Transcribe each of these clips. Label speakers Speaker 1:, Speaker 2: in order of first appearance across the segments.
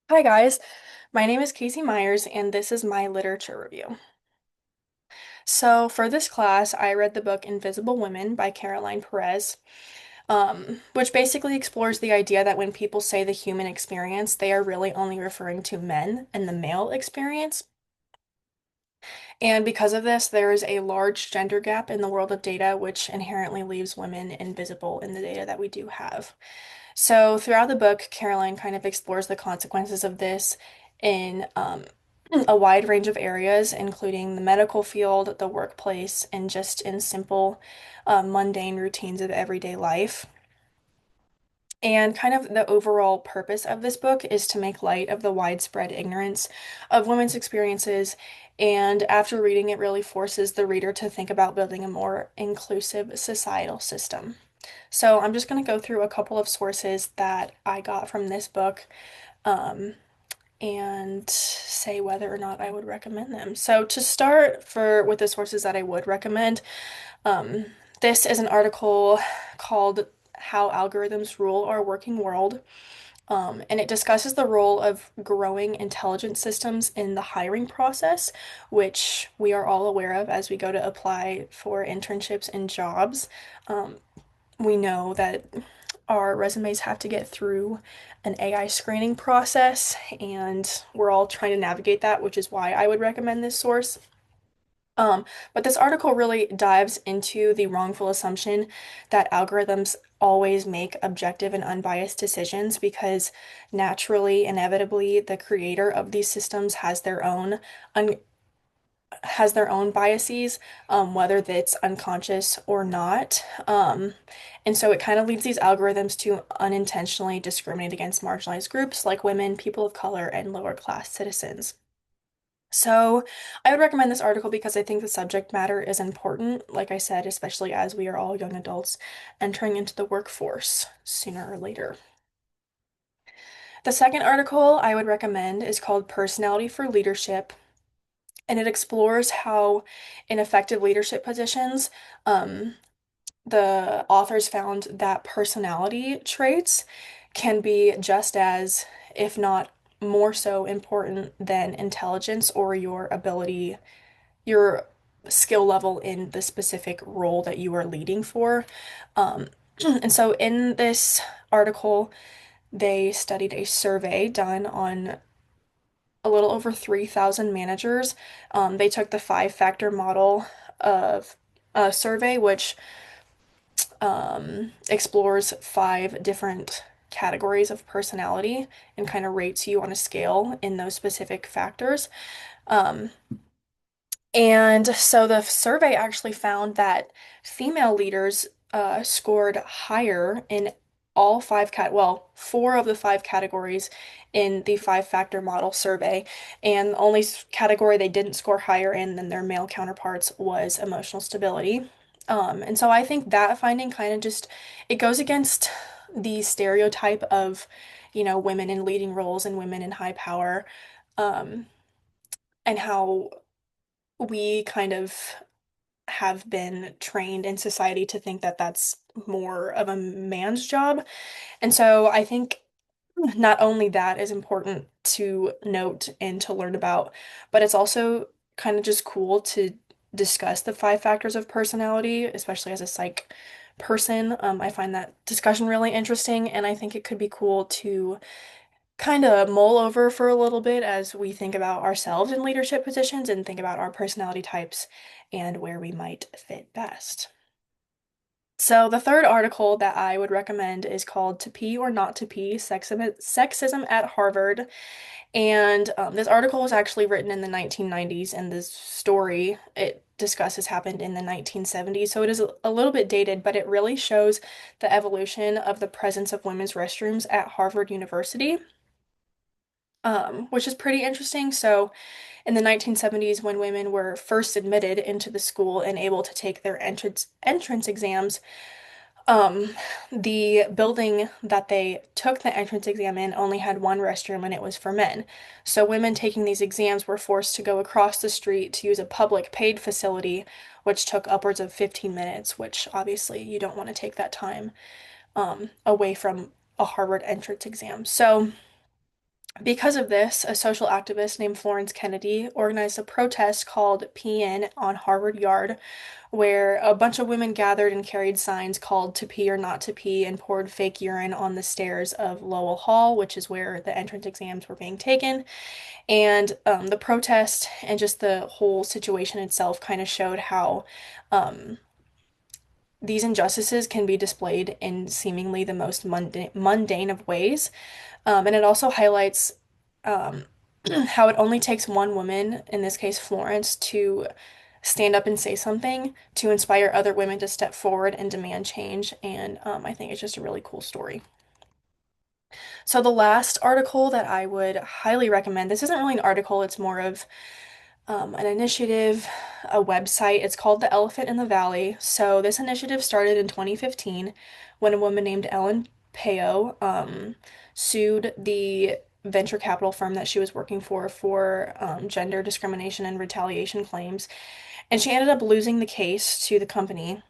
Speaker 1: Hi guys, my name is Casey Myers and this is my literature review. So for this class, I read the book Invisible Women by Caroline Perez, which basically explores the idea that when people say the human experience, they are really only referring to men and the male experience. And because of this, there is a large gender gap in the world of data, which inherently leaves women invisible in the data that we do have. So throughout the book, Caroline kind of explores the consequences of this in a wide range of areas, including the medical field, the workplace, and just in simple, mundane routines of everyday life. And kind of the overall purpose of this book is to make light of the widespread ignorance of women's experiences. And after reading it, really forces the reader to think about building a more inclusive societal system. So I'm just going to go through a couple of sources that I got from this book, um, and say whether or not I would recommend them. So to start for with the sources that I would recommend, um, this is an article called How Algorithms Rule Our Working World. And it discusses the role of growing intelligence systems in the hiring process, which we are all aware of as we go to apply for internships and jobs. Um, we know that our resumes have to get through an AI screening process, and we're all trying to navigate that, which is why I would recommend this source. Um, but this article really dives into the wrongful assumption that algorithms always make objective and unbiased decisions because naturally, inevitably, the creator of these systems un has their own biases, whether that's unconscious or not. And so it kind of leads these algorithms to unintentionally discriminate against marginalized groups like women, people of color, and lower class citizens. So I would recommend this article because I think the subject matter is important, like I said, especially as we are all young adults entering into the workforce sooner or later. The second article I would recommend is called Personality for Leadership, and it explores how in effective leadership positions, um, the authors found that personality traits can be just as, if not more so, important than intelligence or your ability, your skill level in the specific role that you are leading for. Um, and so in this article, they studied a survey done on a little over 3,000 managers. They took the five-factor model of a survey, which explores five different categories of personality and kind of rates you on a scale in those specific factors. Um, and so the survey actually found that female leaders scored higher in all four of the five categories in the five-factor model survey. And the only category they didn't score higher in than their male counterparts was emotional stability. And so I think that finding kind of just it goes against the stereotype of, women in leading roles and women in high power, um, and how we kind of have been trained in society to think that that's more of a man's job. And so I think not only that is important to note and to learn about, but it's also kind of just cool to discuss the five factors of personality, especially as a psych person. I find that discussion really interesting, and I think it could be cool to kind of mull over for a little bit as we think about ourselves in leadership positions and think about our personality types and where we might fit best. So, the third article that I would recommend is called To Pee or Not to Pee, Sexism at Harvard. And this article was actually written in the 1990s, and this story it discusses happened in the 1970s. So, it is a little bit dated, but it really shows the evolution of the presence of women's restrooms at Harvard University. Which is pretty interesting. So, in the 1970s, when women were first admitted into the school and able to take their entrance exams, um, the building that they took the entrance exam in only had one restroom, and it was for men. So, women taking these exams were forced to go across the street to use a public paid facility, which took upwards of 15 minutes, which obviously you don't want to take that time away from a Harvard entrance exam. So, Because of this, a social activist named Florence Kennedy organized a protest called PN on Harvard Yard, where a bunch of women gathered and carried signs called to pee or not to pee and poured fake urine on the stairs of Lowell Hall, which is where the entrance exams were being taken. And the protest and just the whole situation itself kind of showed how um, these injustices can be displayed in seemingly the most mundane of ways. And it also highlights um, how it only takes one woman, in this case Florence, to stand up and say something to inspire other women to step forward and demand change. And I think it's just a really cool story. So the last article that I would highly recommend, this isn't really an article, it's more of an initiative, a website. It's called The Elephant in the Valley. So this initiative started in 2015 when a woman named Ellen Peo sued the venture capital firm that she was working for gender discrimination and retaliation claims. And she ended up losing the case to the company.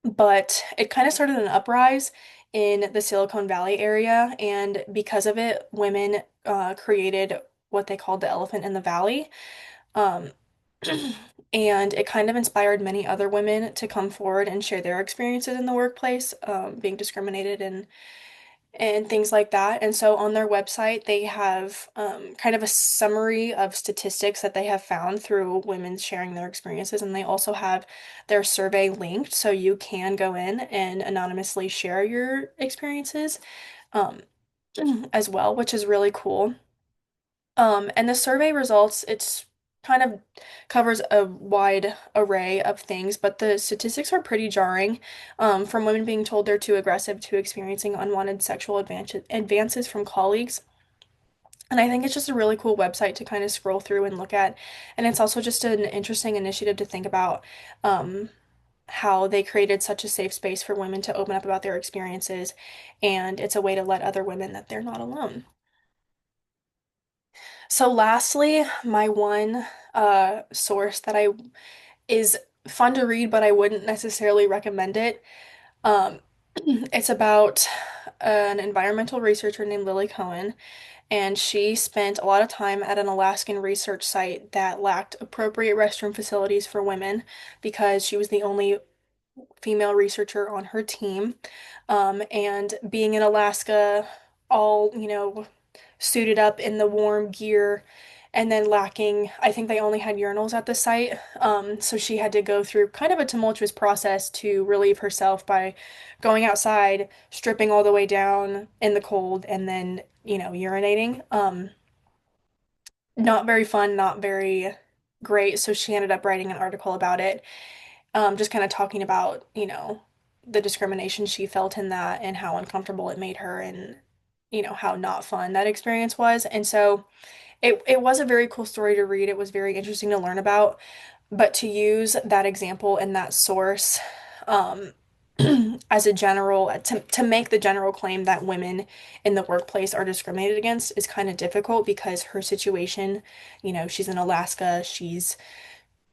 Speaker 1: But it kind of started an uprise in the Silicon Valley area. And because of it, women created what they called the Elephant in the Valley. Um, and it kind of inspired many other women to come forward and share their experiences in the workplace, being discriminated and things like that. And so on their website, they have kind of a summary of statistics that they have found through women sharing their experiences. And they also have their survey linked, so you can go in and anonymously share your experiences um, as well, which is really cool. And the survey results, it's kind of covers a wide array of things, but the statistics are pretty jarring. From women being told they're too aggressive to experiencing unwanted sexual advances from colleagues. And I think it's just a really cool website to kind of scroll through and look at. And it's also just an interesting initiative to think about how they created such a safe space for women to open up about their experiences. And it's a way to let other women that they're not alone. So lastly, my one source that I is fun to read, but I wouldn't necessarily recommend it. Um, it's about an environmental researcher named Lily Cohen, and she spent a lot of time at an Alaskan research site that lacked appropriate restroom facilities for women because she was the only female researcher on her team. And being in Alaska, all, suited up in the warm gear and then lacking, I think they only had urinals at the site. So she had to go through kind of a tumultuous process to relieve herself by going outside, stripping all the way down in the cold, and then, urinating. Not very fun, not very great. So she ended up writing an article about it, just kind of talking about, the discrimination she felt in that and how uncomfortable it made her and, how not fun that experience was. And so it was a very cool story to read. It was very interesting to learn about, but to use that example and that source um, as a general to make the general claim that women in the workplace are discriminated against is kind of difficult because her situation, she's in Alaska, she's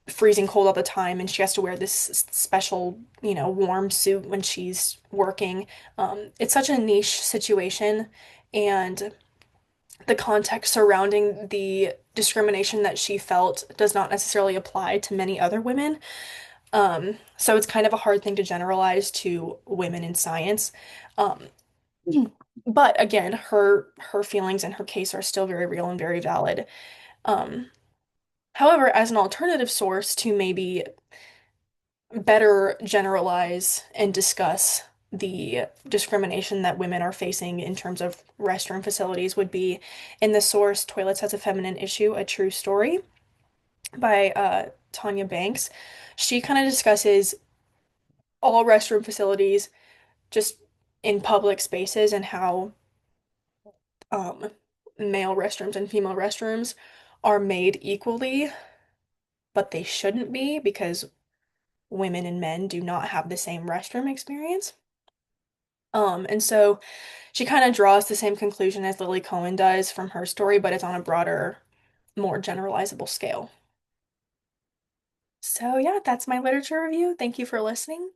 Speaker 1: freezing cold all the time, and she has to wear this special, warm suit when she's working. It's such a niche situation, and the context surrounding the discrimination that she felt does not necessarily apply to many other women. So it's kind of a hard thing to generalize to women in science. Um, but again, her feelings and her case are still very real and very valid. Um, However, as an alternative source to maybe better generalize and discuss the discrimination that women are facing in terms of restroom facilities would be in the source Toilets as a Feminine Issue, A True Story by Tanya Banks. She kind of discusses all restroom facilities just in public spaces and how um, male restrooms and female restrooms are made equally, but they shouldn't be because women and men do not have the same restroom experience. And so she kind of draws the same conclusion as Lily Cohen does from her story, but it's on a broader, more generalizable scale. So yeah, that's my literature review. Thank you for listening.